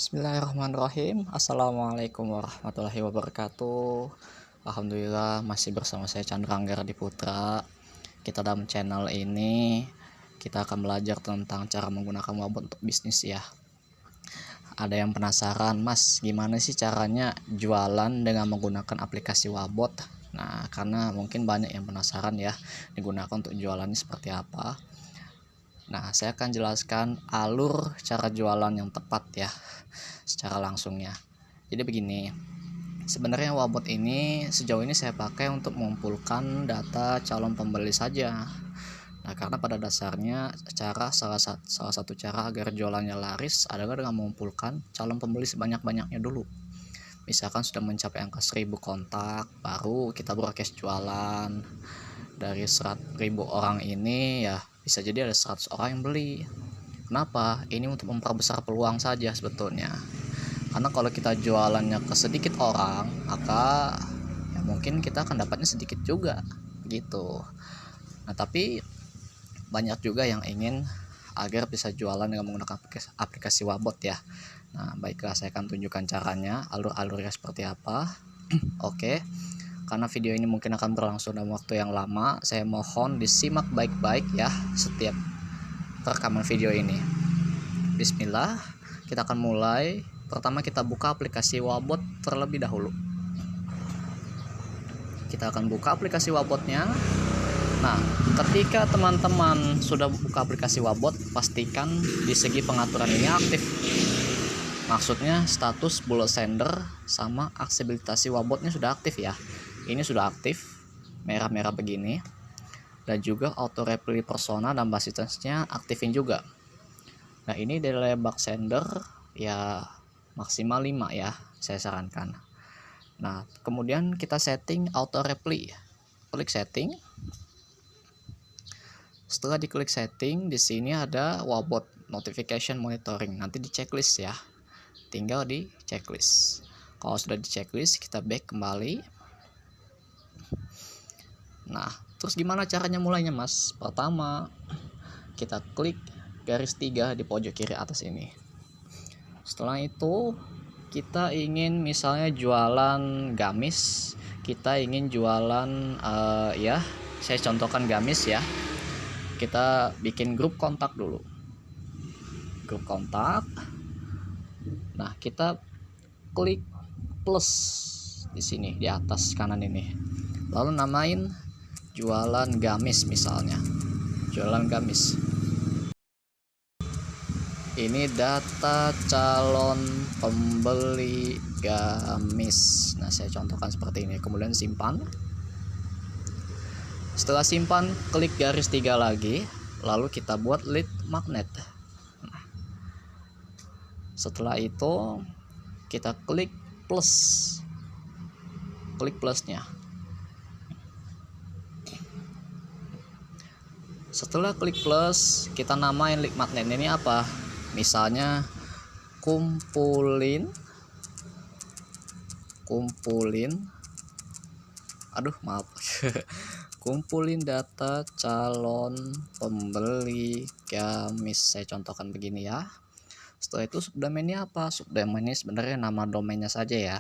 Bismillahirrahmanirrahim. Assalamualaikum warahmatullahi wabarakatuh. Alhamdulillah masih bersama saya Chandra Anggara Diputra. Kita dalam channel ini kita akan belajar tentang cara menggunakan Wabot untuk bisnis ya. Ada yang penasaran, Mas, gimana sih caranya jualan dengan menggunakan aplikasi Wabot? Nah, karena mungkin banyak yang penasaran ya, digunakan untuk jualannya seperti apa. Nah, saya akan jelaskan alur cara jualan yang tepat ya, secara langsungnya. Jadi begini, sebenarnya Wabot ini sejauh ini saya pakai untuk mengumpulkan data calon pembeli saja. Nah, karena pada dasarnya salah satu cara agar jualannya laris adalah dengan mengumpulkan calon pembeli sebanyak-banyaknya dulu. Misalkan sudah mencapai angka 1000 kontak, baru kita broadcast jualan. Dari 100.000 orang ini ya bisa jadi ada 100 orang yang beli. Kenapa? Ini untuk memperbesar peluang saja sebetulnya. Karena kalau kita jualannya ke sedikit orang, maka ya mungkin kita akan dapatnya sedikit juga gitu. Nah, tapi banyak juga yang ingin agar bisa jualan dengan menggunakan aplikasi Wabot ya. Nah, baiklah, saya akan tunjukkan caranya, alur-alurnya seperti apa. Oke. Karena video ini mungkin akan berlangsung dalam waktu yang lama, saya mohon disimak baik-baik ya setiap rekaman video ini. Bismillah, kita akan mulai. Pertama kita buka aplikasi Wabot terlebih dahulu. Kita akan buka aplikasi Wabotnya. Nah, ketika teman-teman sudah buka aplikasi Wabot, pastikan di segi pengaturan ini aktif. Maksudnya status bullet sender sama aksesibilitas Wabotnya sudah aktif ya. Ini sudah aktif, merah-merah begini. Dan juga auto reply persona dan basisnya aktifin juga. Nah, ini delay bug sender ya maksimal 5 ya, saya sarankan. Nah, kemudian kita setting auto reply. Klik setting. Setelah diklik setting, di sini ada Wabot notification monitoring. Nanti di checklist ya. Tinggal di checklist. Kalau sudah di checklist, kita back kembali. Nah, terus gimana caranya mulainya, Mas? Pertama, kita klik garis 3 di pojok kiri atas ini. Setelah itu, kita ingin misalnya jualan gamis, kita ingin jualan ya, saya contohkan gamis ya. Kita bikin grup kontak dulu. Grup kontak. Nah, kita klik plus di sini di atas kanan ini. Lalu namain jualan gamis misalnya. Jualan gamis. Ini data calon pembeli gamis. Nah, saya contohkan seperti ini. Kemudian simpan. Setelah simpan, klik garis 3 lagi. Lalu kita buat lead magnet. Nah, setelah itu kita klik plus. Klik plusnya. Setelah klik plus, kita namain lead magnet ini apa? Misalnya kumpulin kumpulin data calon pembeli gamis. Saya contohkan begini ya. Setelah itu subdomainnya apa? Subdomainnya sebenarnya nama domainnya saja ya.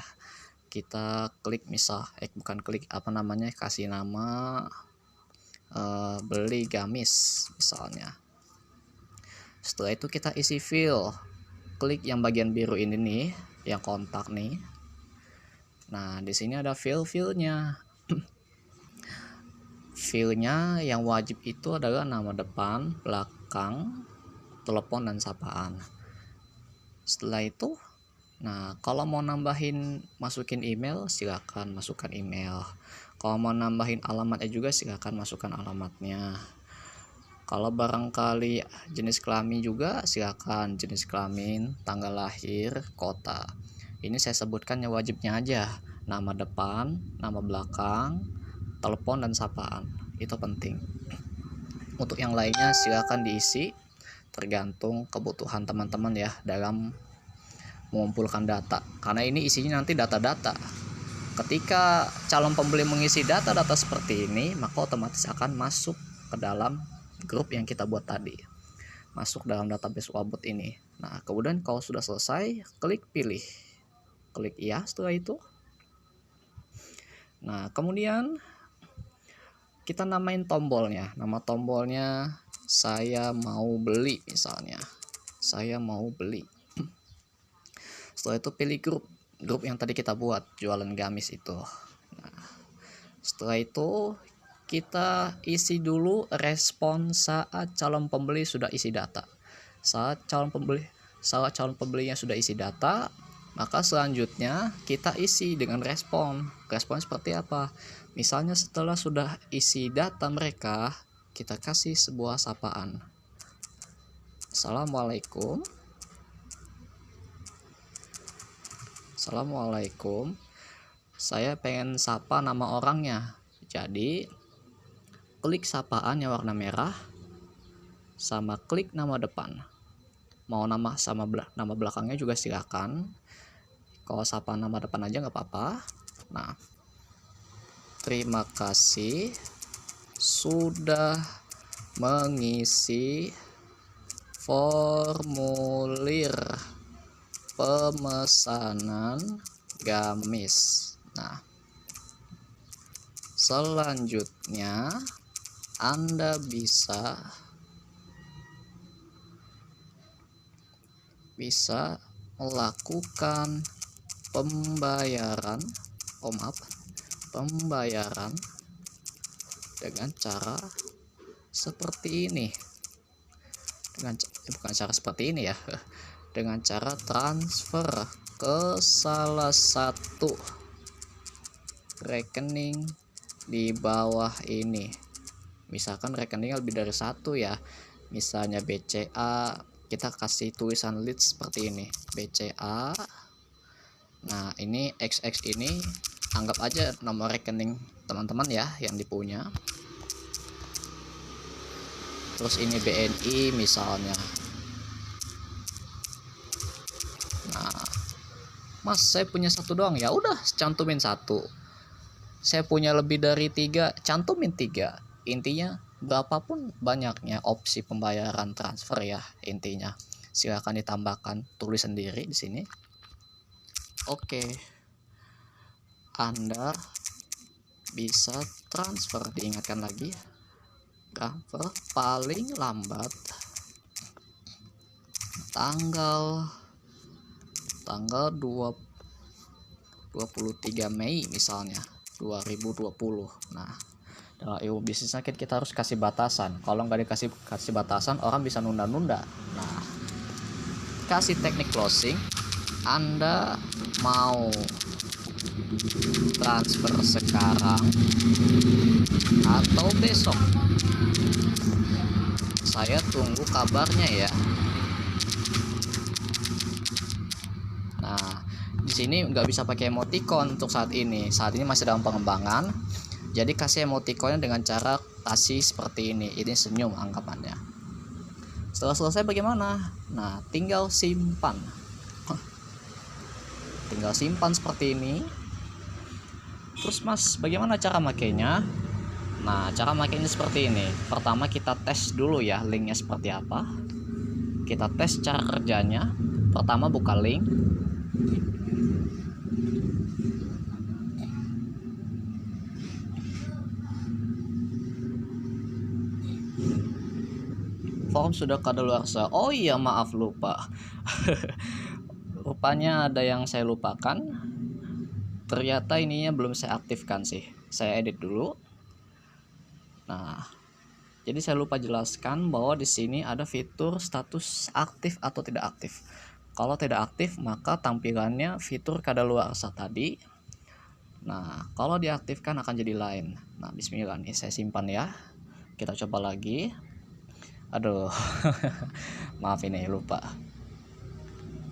Kita klik kasih nama beli gamis misalnya. Setelah itu kita isi fill. Klik yang bagian biru ini nih, yang kontak nih. Nah, di sini ada fill-nya. Fill-nya yang wajib itu adalah nama depan, belakang, telepon dan sapaan. Setelah itu, nah, kalau mau masukin email, silakan masukkan email. Kalau mau nambahin alamatnya juga silakan masukkan alamatnya. Kalau barangkali jenis kelamin juga silakan jenis kelamin, tanggal lahir, kota. Ini saya sebutkan yang wajibnya aja. Nama depan, nama belakang, telepon dan sapaan. Itu penting. Untuk yang lainnya silakan diisi tergantung kebutuhan teman-teman ya dalam mengumpulkan data. Karena ini isinya nanti data-data. Ketika calon pembeli mengisi data-data seperti ini, maka otomatis akan masuk ke dalam grup yang kita buat tadi, masuk dalam database Wabot ini. Nah, kemudian kalau sudah selesai, klik pilih. Klik iya setelah itu. Nah, kemudian kita namain tombolnya. Nama tombolnya saya mau beli misalnya. Saya mau beli. Setelah itu pilih grup yang tadi kita buat, jualan gamis itu. Nah, setelah itu kita isi dulu respon saat calon pembeli sudah isi data. Saat calon pembelinya sudah isi data, maka selanjutnya kita isi dengan respon. Respon seperti apa? Misalnya setelah sudah isi data mereka, kita kasih sebuah sapaan. Assalamualaikum. Assalamualaikum. Saya pengen sapa nama orangnya. Jadi klik sapaan yang warna merah sama klik nama depan. Mau nama sama nama belakangnya juga silakan. Kalau sapa nama depan aja nggak apa-apa. Nah, terima kasih sudah mengisi formulir pemesanan gamis. Nah, selanjutnya Anda bisa melakukan pembayaran dengan cara seperti ini. Bukan cara seperti ini ya. Dengan cara transfer ke salah satu rekening di bawah ini. Misalkan rekeningnya lebih dari satu ya. Misalnya BCA, kita kasih tulisan lead seperti ini, BCA. Nah, ini XX ini anggap aja nomor rekening teman-teman ya yang dipunya. Terus ini BNI misalnya. Nah, Mas, saya punya satu doang, ya udah cantumin satu. Saya punya lebih dari 3, cantumin 3. Intinya berapapun banyaknya opsi pembayaran transfer ya, intinya silahkan ditambahkan, tulis sendiri di sini. Oke, Anda bisa transfer, diingatkan lagi, transfer paling lambat tanggal 23 Mei misalnya 2020. Nah, dalam ilmu bisnis kita harus kasih batasan. Kalau nggak dikasih batasan, orang bisa nunda-nunda. Nah, kasih teknik closing. Anda mau transfer sekarang atau besok? Saya tunggu kabarnya ya. Nah, di sini nggak bisa pakai emoticon untuk saat ini. Saat ini masih dalam pengembangan. Jadi kasih emoticonnya dengan cara kasih seperti ini. Ini senyum anggapannya. Setelah selesai bagaimana? Nah, tinggal simpan. Tinggal simpan seperti ini. Terus Mas, bagaimana cara makainya? Nah, cara makainya seperti ini. Pertama kita tes dulu ya linknya seperti apa. Kita tes cara kerjanya. Pertama buka link. Form sudah kadaluarsa. Oh iya, maaf lupa. Rupanya ada yang saya lupakan. Ternyata ininya belum saya aktifkan sih. Saya edit dulu. Nah, jadi saya lupa jelaskan bahwa di sini ada fitur status aktif atau tidak aktif. Kalau tidak aktif, maka tampilannya fitur kadaluarsa tadi. Nah, kalau diaktifkan akan jadi lain. Nah, bismillah nih, saya simpan ya. Kita coba lagi. Aduh, maaf ini lupa.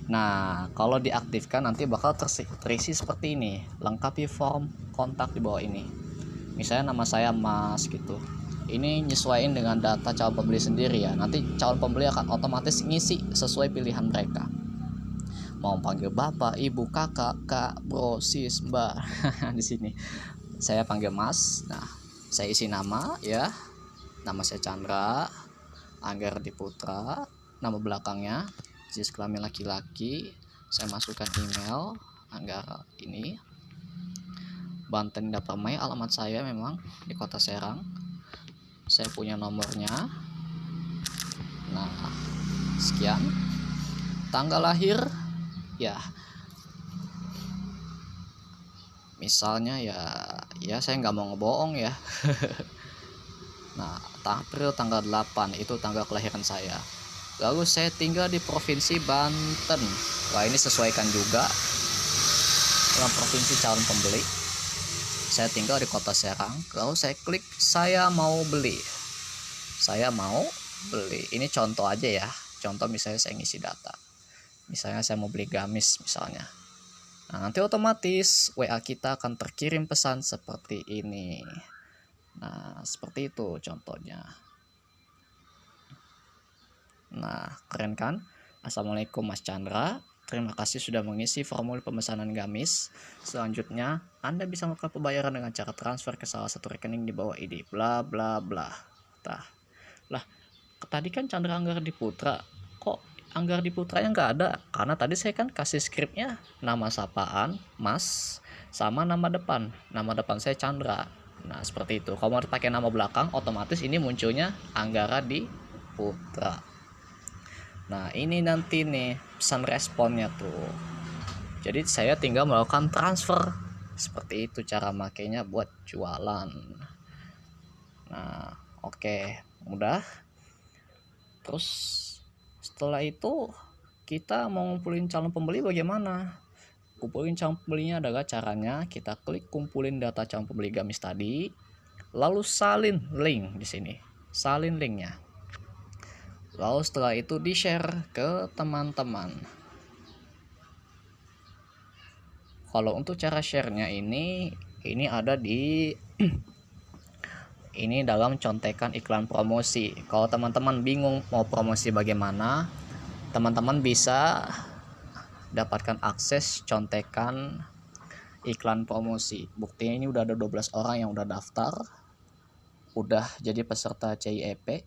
Nah, kalau diaktifkan nanti bakal terisi seperti ini. Lengkapi form kontak di bawah ini. Misalnya nama saya Mas gitu. Ini nyesuaiin dengan data calon pembeli sendiri ya. Nanti calon pembeli akan otomatis ngisi sesuai pilihan mereka. Mau panggil bapak, ibu, kakak, kak, bro, sis, mbak. Di sini saya panggil Mas. Nah, saya isi nama ya. Nama saya Chandra Anggar Diputra. Nama belakangnya jenis kelamin laki-laki. Saya masukkan email Anggara ini, Banten Dapermai. Alamat saya memang di Kota Serang. Saya punya nomornya. Nah, sekian. Tanggal lahir ya misalnya ya saya nggak mau ngebohong ya. Nah, April tanggal 8 itu tanggal kelahiran saya. Lalu saya tinggal di Provinsi Banten. Wah, ini sesuaikan juga dengan provinsi calon pembeli. Saya tinggal di Kota Serang. Lalu saya klik saya mau beli. Saya mau beli. Ini contoh aja ya. Contoh misalnya saya ngisi data. Misalnya saya mau beli gamis misalnya. Nah, nanti otomatis WA kita akan terkirim pesan seperti ini. Nah, seperti itu contohnya. Nah, keren kan? Assalamualaikum Mas Chandra. Terima kasih sudah mengisi formulir pemesanan gamis. Selanjutnya, Anda bisa melakukan pembayaran dengan cara transfer ke salah satu rekening di bawah ID bla bla bla. Lah, tadi kan Chandra Anggara Diputra. Kok Anggara Diputranya nggak ada? Karena tadi saya kan kasih skripnya nama sapaan, Mas, sama nama depan. Nama depan saya Chandra. Nah, seperti itu. Kalau mau pakai nama belakang, otomatis ini munculnya Anggara Diputra. Nah, ini nanti nih pesan responnya tuh. Jadi saya tinggal melakukan transfer. Seperti itu cara makainya buat jualan. Nah, oke, mudah. Terus setelah itu kita mau ngumpulin calon pembeli bagaimana? Kumpulin calon pembelinya adalah caranya kita klik kumpulin data calon pembeli gamis tadi, lalu salin link di sini. Salin linknya. Lalu setelah itu di-share ke teman-teman. Kalau untuk cara share-nya ini ada di ini dalam contekan iklan promosi. Kalau teman-teman bingung mau promosi bagaimana, teman-teman bisa dapatkan akses contekan iklan promosi. Buktinya ini udah ada 12 orang yang udah daftar, udah jadi peserta CIP,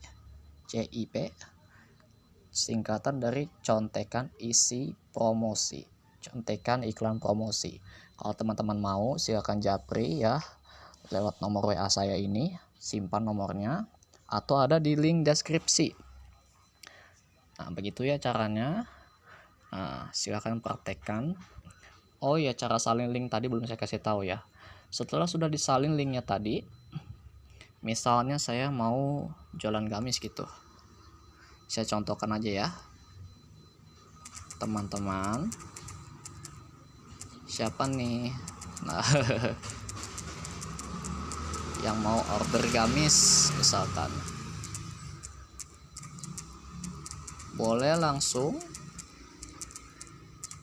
singkatan dari contekan isi promosi, contekan iklan promosi. Kalau teman-teman mau silakan japri ya lewat nomor WA saya ini, simpan nomornya atau ada di link deskripsi. Nah, begitu ya caranya. Nah, silakan praktekkan. Oh ya, cara salin link tadi belum saya kasih tahu ya. Setelah sudah disalin linknya tadi, misalnya saya mau jualan gamis gitu. Saya contohkan aja ya, teman-teman. Siapa nih? Nah, yang mau order gamis misalkan, boleh langsung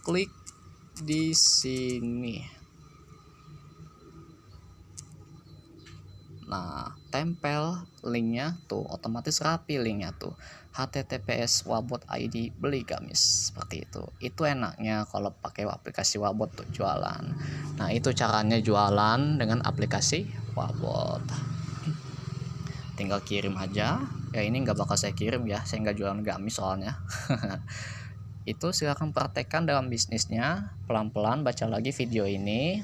klik di sini. Nah, tempel linknya tuh, otomatis rapi linknya tuh, https://wabot.id beli gamis, seperti itu. Itu enaknya kalau pakai aplikasi Wabot tuh jualan. Nah, itu caranya jualan dengan aplikasi Wabot. Tinggal kirim aja. Ya, ini nggak bakal saya kirim ya, saya nggak jualan gamis soalnya. Itu silakan praktekkan dalam bisnisnya, pelan-pelan baca lagi video ini.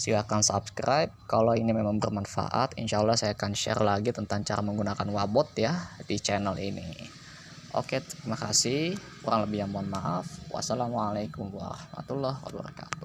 Silakan subscribe kalau ini memang bermanfaat. Insya Allah saya akan share lagi tentang cara menggunakan Wabot ya di channel ini. Oke, terima kasih. Kurang lebih mohon maaf. Wassalamualaikum warahmatullahi wabarakatuh.